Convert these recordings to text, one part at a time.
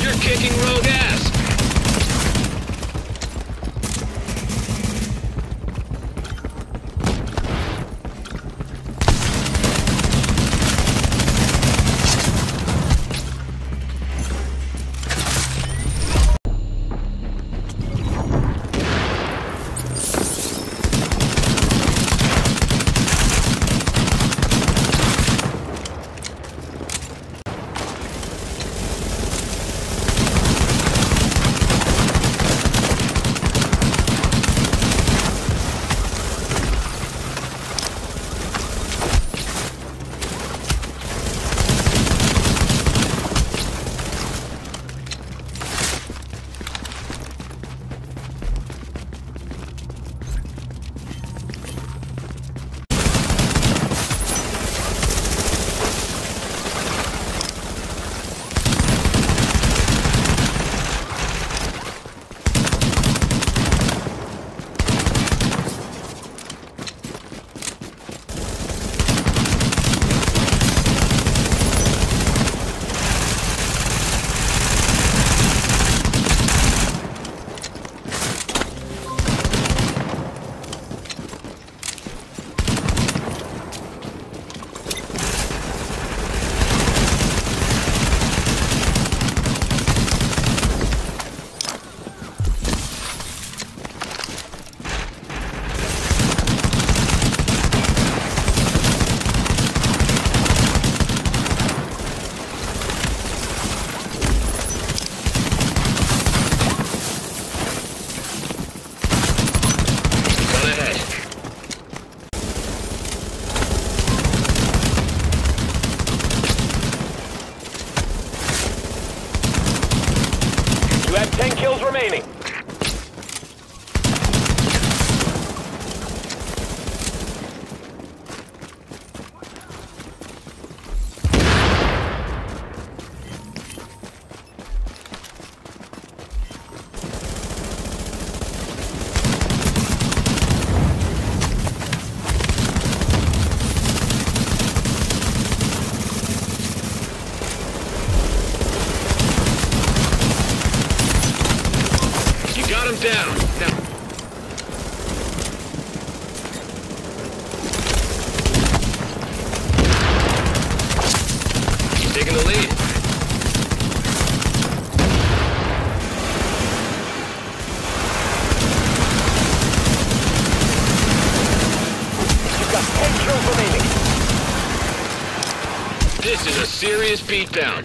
You're kicking rogue ass! You have 10 kills remaining. Got him down. Now. He's taking the lead. You've got 10 kills remaining. This is a serious beatdown.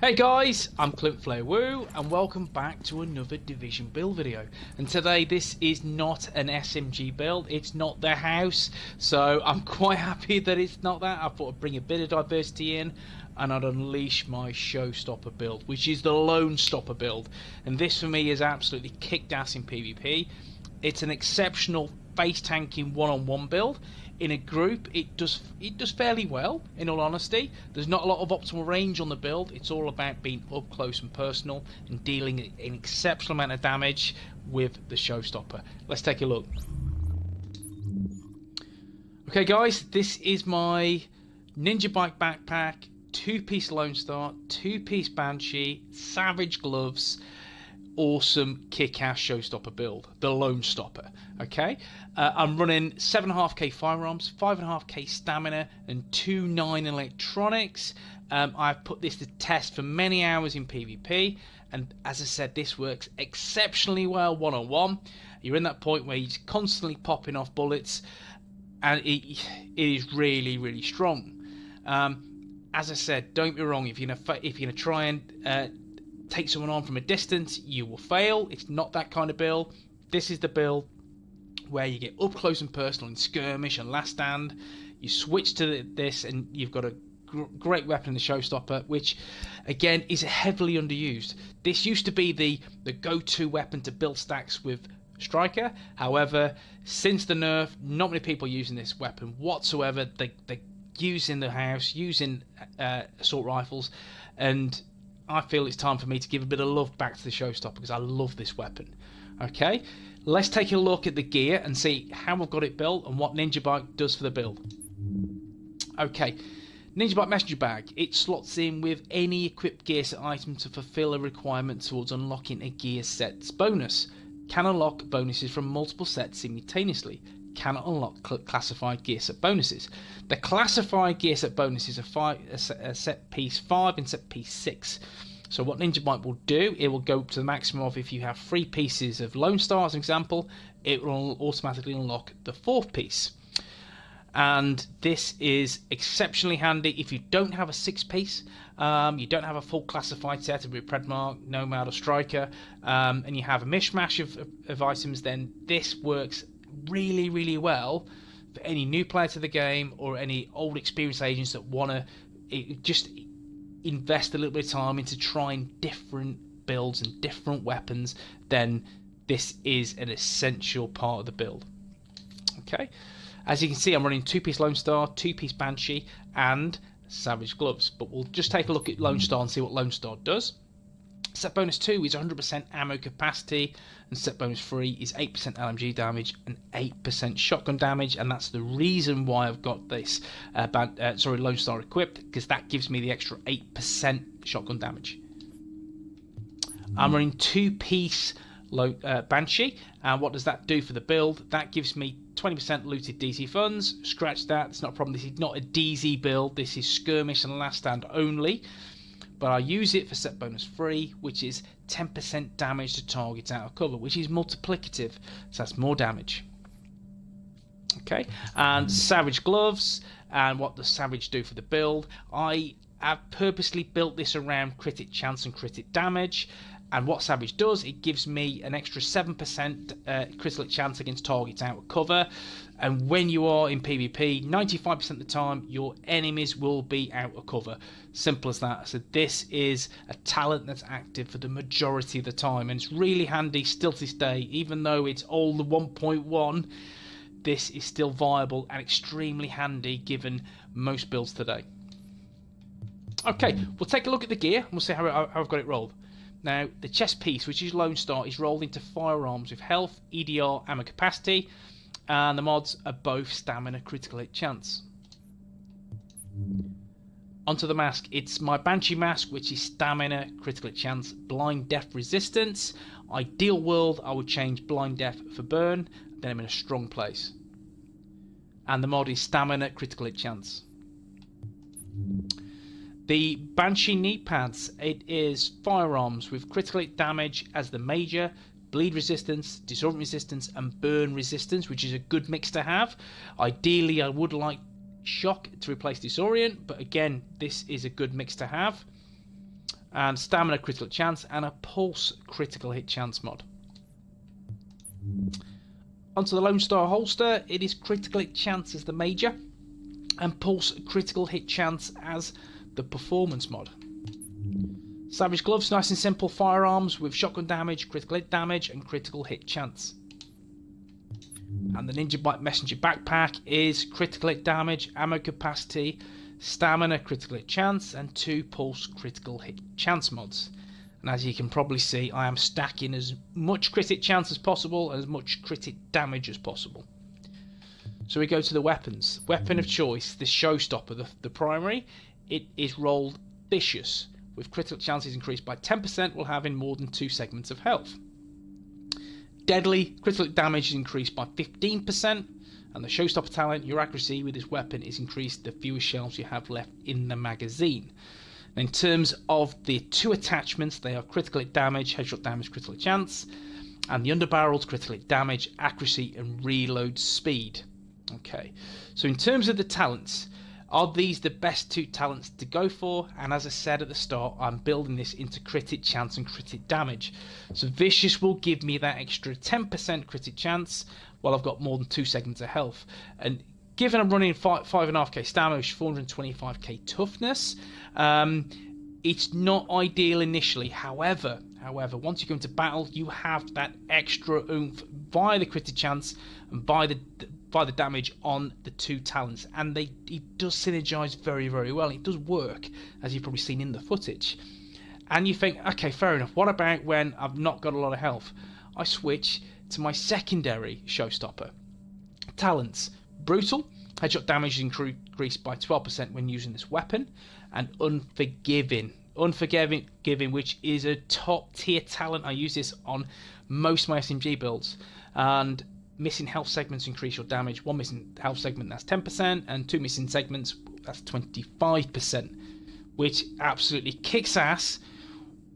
Hey guys, I'm Clint Flair Woo and welcome back to another Division build video. And today this is not an SMG build, it's not the house, so I'm quite happy that it's not that. I thought I'd bring a bit of diversity in and I'd unleash my Showstopper build, which is the Lonestar build. And this for me is absolutely kicked ass in PvP. It's an exceptional face tanking one-on-one build. In a group, it does fairly well, in all honesty. There's not a lot of optimal range on the build. It's all about being up close and personal and dealing an exceptional amount of damage with the Showstopper. Let's take a look. Okay guys, this is my Ninja Bike backpack, 2-piece Lonestar, 2-piece Banshee, Savage gloves, awesome kick-ass Showstopper build, the Lonestar. Okay, I'm running 7.5k firearms, 5.5k stamina, and 2.9 electronics. I've put this to test for many hours in PvP, and as I said, this works exceptionally well one-on-one. You're in that point where you're constantly popping off bullets, and it is really strong. As I said, don't be wrong. If you're gonna try and take someone on from a distance, you will fail. It's not that kind of build. This is the build where you get up close and personal in skirmish and last stand. You switch to this and you've got a great weapon in the Showstopper, which again is heavily underused. This used to be the go-to weapon to build stacks with Striker. However, since the nerf, not many people are using this weapon whatsoever. They're using the house, using assault rifles, and I feel it's time for me to give a bit of love back to the Showstopper because I love this weapon. Okay, let's take a look at the gear and see how I've got it built and what Ninja Bike does for the build. Okay, Ninja Bike Messenger Bag. It slots in with any equipped gear set item to fulfill a requirement towards unlocking a gear set's bonus. Can unlock bonuses from multiple sets simultaneously. Cannot unlock classified gear set bonuses. The classified gear set bonuses are set piece 5 and set piece 6. So what Ninja Bike will do, it will go up to the maximum of, if you have 3 pieces of Lonestar as an example, it will automatically unlock the 4th piece. And this is exceptionally handy if you don't have a 6-piece, you don't have a full classified set of Predmark, Nomad or Striker, and you have a mishmash of items, then this works really well for any new player to the game or any old experienced agents that want to just invest a little bit of time into trying different builds and different weapons. Then this is an essential part of the build. Okay, as you can see, I'm running 2-piece Lonestar, 2-piece Banshee, and Savage gloves. But we'll just take a look at Lonestar and see what Lonestar does. Set bonus 2 is 100% ammo capacity, and set bonus 3 is 8% LMG damage and 8% shotgun damage, and that's the reason why I've got this Lonestar equipped, because that gives me the extra 8% shotgun damage. I'm running 2-piece Banshee, and what does that do for the build? That gives me 20% looted DZ funds. Scratch that, it's not a problem. This is not a DZ build, this is skirmish and last stand only. But I use it for set bonus 3, which is 10% damage to targets out of cover, which is multiplicative, so that's more damage. Okay, and Savage gloves, and what does Savage do for the build? I have purposely built this around critic chance and critic damage, and what Savage does, it gives me an extra 7% critical chance against targets out of cover. And when you are in PvP, 95% of the time, your enemies will be out of cover. Simple as that. So this is a talent that's active for the majority of the time. And it's really handy still to this day. Even though it's old 1.1, this is still viable and extremely handy given most builds today. Okay, we'll take a look at the gear and we'll see how I've got it rolled. Now, the chest piece, which is Lonestar, is rolled into firearms with health, EDR, ammo capacity, and the mods are both stamina, critical hit chance. Onto the mask, it's my Banshee mask, which is stamina, critical hit chance, blind death resistance. Ideal world, I would change blind death for burn, then I'm in a strong place. And the mod is stamina, critical hit chance. The Banshee knee pads, it is firearms with critical hit damage as the major, bleed resistance, disorient resistance, and burn resistance, which is a good mix to have. Ideally, I would like shock to replace disorient, but again, this is a good mix to have. and stamina critical hit chance, and a pulse critical hit chance mod. Onto the Lonestar holster, it is critical hit chance as the major, and pulse critical hit chance as the performance mod. Savage gloves, nice and simple firearms with shotgun damage, critical hit damage, and critical hit chance. And the Ninja Bike Messenger backpack is critical hit damage, ammo capacity, stamina critical hit chance, and 2 pulse critical hit chance mods. And as you can probably see, I am stacking as much crit hit chance as possible and as much crit hit damage as possible. So we go to the weapons. Weapon of choice, this Showstopper, the primary, it is rolled vicious, with critical chances increased by 10% while having more than 2 segments of health. Deadly, critical damage is increased by 15%, and the Showstopper talent, your accuracy with this weapon is increased the fewer shells you have left in the magazine. In terms of the 2 attachments, they are critical hit damage, headshot damage, critical hit chance, and the underbarrel's critical hit damage, accuracy, and reload speed. Okay, so in terms of the talents, are these the best 2 talents to go for? And as I said at the start, I'm building this into crit hit chance and crit hit damage. So Vicious will give me that extra 10% crit hit chance while I've got more than 2 segments of health. And given I'm running 5.5k stamina, 425k toughness, it's not ideal initially. However, once you go into battle, you have that extra oomph via the crit hit chance and by the damage on the 2 talents, and it does synergize very, very well. It does work, as you've probably seen in the footage. And you think, okay, fair enough, what about when I've not got a lot of health? I switch to my secondary Showstopper. Talents: brutal, headshot damage is increased by 12% when using this weapon, and unforgiving, which is a top tier talent. I use this on most of my SMG builds, and missing health segments increase your damage. 1 missing health segment, that's 10%, and 2 missing segments, that's 25%, which absolutely kicks ass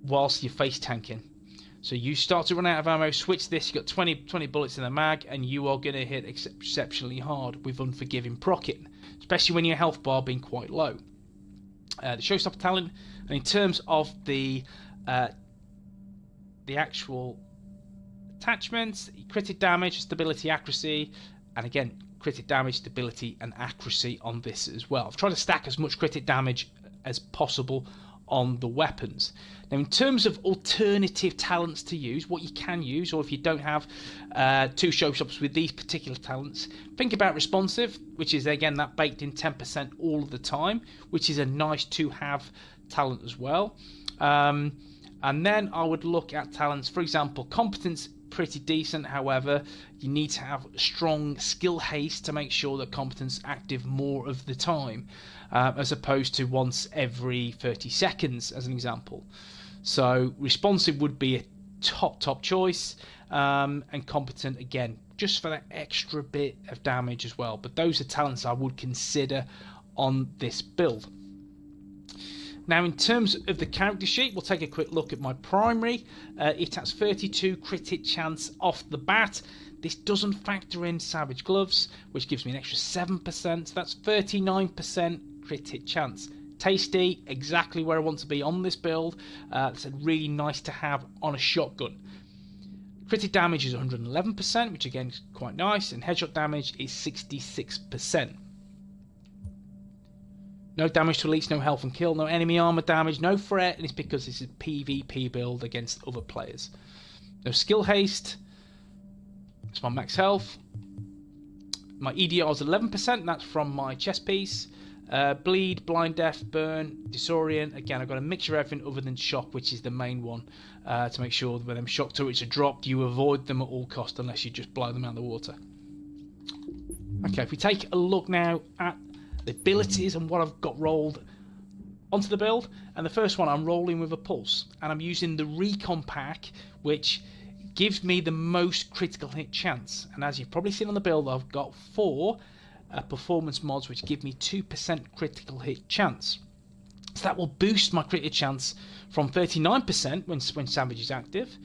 whilst you're face tanking. So you start to run out of ammo, switch this, you've got 20 bullets in the mag, and you are going to hit exceptionally hard with unforgiving proccing, especially when your health bar being quite low. The Showstopper talent, and in terms of the actual attachments, crit damage, stability, accuracy, and again crit damage, stability, and accuracy on this as well. I've tried to stack as much crit damage as possible on the weapons. Now, in terms of alternative talents to use, what you can use, or if you don't have 2 Showstoppers with these particular talents, think about responsive, which is again that baked in 10% all of the time, which is a nice to have talent as well. And then I would look at talents, for example, competence, pretty decent. However, you need to have strong skill haste to make sure that competence active more of the time, as opposed to once every 30 seconds as an example. So responsive would be a top choice, and competent again just for that extra bit of damage as well. But those are talents I would consider on this build. Now, in terms of the character sheet, we'll take a quick look at my primary. It has 32 crit hit chance off the bat. This doesn't factor in Savage Gloves, which gives me an extra 7%. So that's 39% crit hit chance. Tasty, exactly where I want to be on this build. It's really nice to have on a shotgun. Crit hit damage is 111%, which again is quite nice, and headshot damage is 66%. No damage to elites, no health and kill, no enemy armor damage, no threat, and it's because this is a PvP build against other players. No skill haste. That's my max health. My EDR is 11%, and that's from my chest piece. Bleed, blind death, burn, disorient. Again, I've got a mixture of everything other than shock, which is the main one, to make sure that when them shock turrets are dropped, you avoid them at all cost unless you just blow them out of the water. Okay, if we take a look now at the abilities and what I've got rolled onto the build, and the first one I'm rolling with a pulse, and I'm using the recon pack, which gives me the most critical hit chance. And as you've probably seen on the build, I've got 4 performance mods which give me 2% critical hit chance. So that will boost my crit hit chance from 39% when Savage is active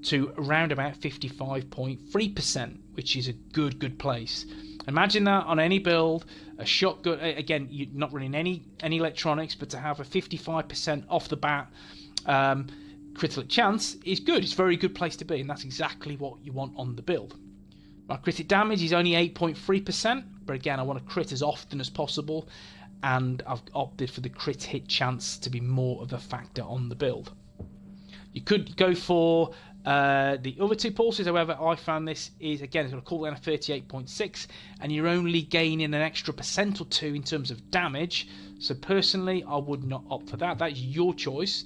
to around about 55.3%, which is a good place. Imagine that on any build, a shotgun, again, you're not running any electronics, but to have a 55% off the bat Critical chance is good. It's a very good place to be, and that's exactly what you want on the build. My critic damage is only 8.3%, but again, I want to crit as often as possible, and I've opted for the crit hit chance to be more of a factor on the build. You could go for the other two pulses, however, I found this is, again, it's got a cooldown of 38.6, and you're only gaining an extra % or 2 in terms of damage, so personally, I would not opt for that. That's your choice.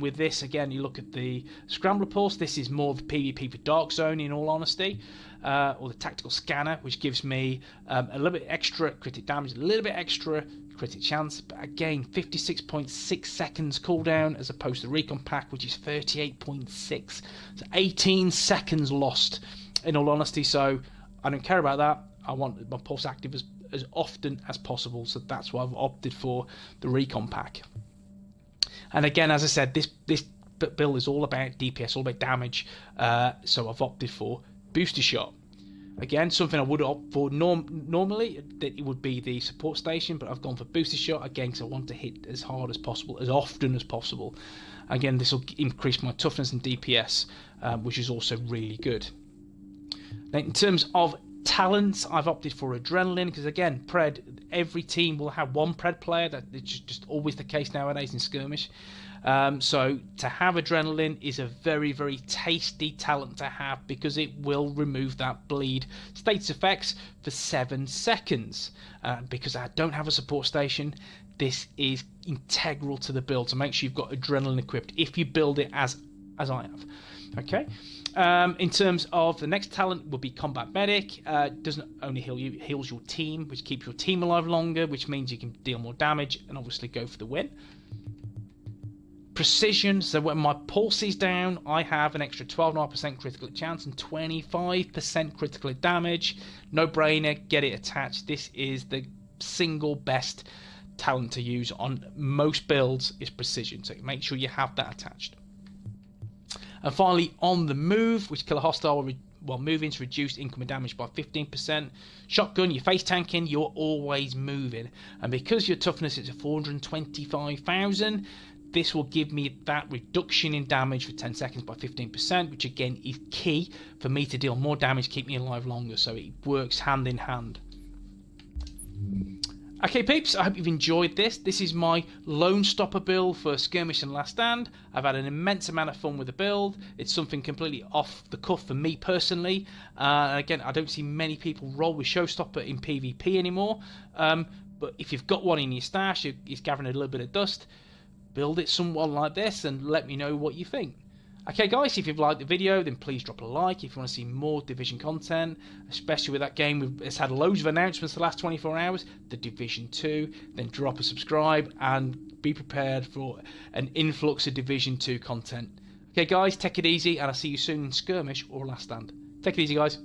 With this, again, you look at the Scrambler Pulse. This is more of PvP for Dark Zone, in all honesty, or the Tactical Scanner, which gives me a little bit extra critic damage, a little bit extra critic chance, but again, 56.6 seconds cooldown as opposed to the Recon Pack, which is 38.6. So 18 seconds lost, in all honesty. So I don't care about that. I want my Pulse active as often as possible. So that's why I've opted for the Recon Pack. And again, as I said, this build is all about DPS, all about damage, so I've opted for Booster Shot. Again, something I would opt for normally, that it would be the support station, but I've gone for Booster Shot, again, because I want to hit as hard as possible, as often as possible. Again, this will increase my toughness and DPS, which is also really good. Now, in terms of talents, I've opted for Adrenaline, because again, Pred, every team will have one Pred player. That it's just always the case nowadays in skirmish. So to have Adrenaline is a very, very tasty talent to have, because it will remove that bleed status effects for 7 seconds. Because I don't have a support station, this is integral to the build, so make sure you've got Adrenaline equipped if you build it as I have. Okay. In terms of the next talent will be Combat Medic. Doesn't only heal you, it heals your team, which keeps your team alive longer, which means you can deal more damage and obviously go for the win. Precision, so when my pulse is down, I have an extra 12.5% critical chance and 25% critical damage. No brainer, get it attached. This is the single best talent to use on most builds, is Precision, so make sure you have that attached. And finally, on the move, which kill a hostile while moving to reduce incoming damage by 15%. Shotgun, you're face tanking, you're always moving. And because your toughness is at 425,000, this will give me that reduction in damage for 10 seconds by 15%, which again is key for me to deal more damage, keep me alive longer. So it works hand in hand. Okay peeps, I hope you've enjoyed this. This is my Lonestar build for Skirmish and Last Stand. I've had an immense amount of fun with the build. It's something completely off the cuff for me personally. Again, I don't see many people roll with Showstopper in PvP anymore. But if you've got one in your stash, it's gathering a little bit of dust, build it somewhat like this and let me know what you think. Okay guys, if you've liked the video, then please drop a like. If you want to see more Division content, especially with that game, it's had loads of announcements the last 24 hours, the Division 2, then drop a subscribe and be prepared for an influx of Division 2 content. Okay guys, take it easy and I'll see you soon in Skirmish or Last Stand. Take it easy guys.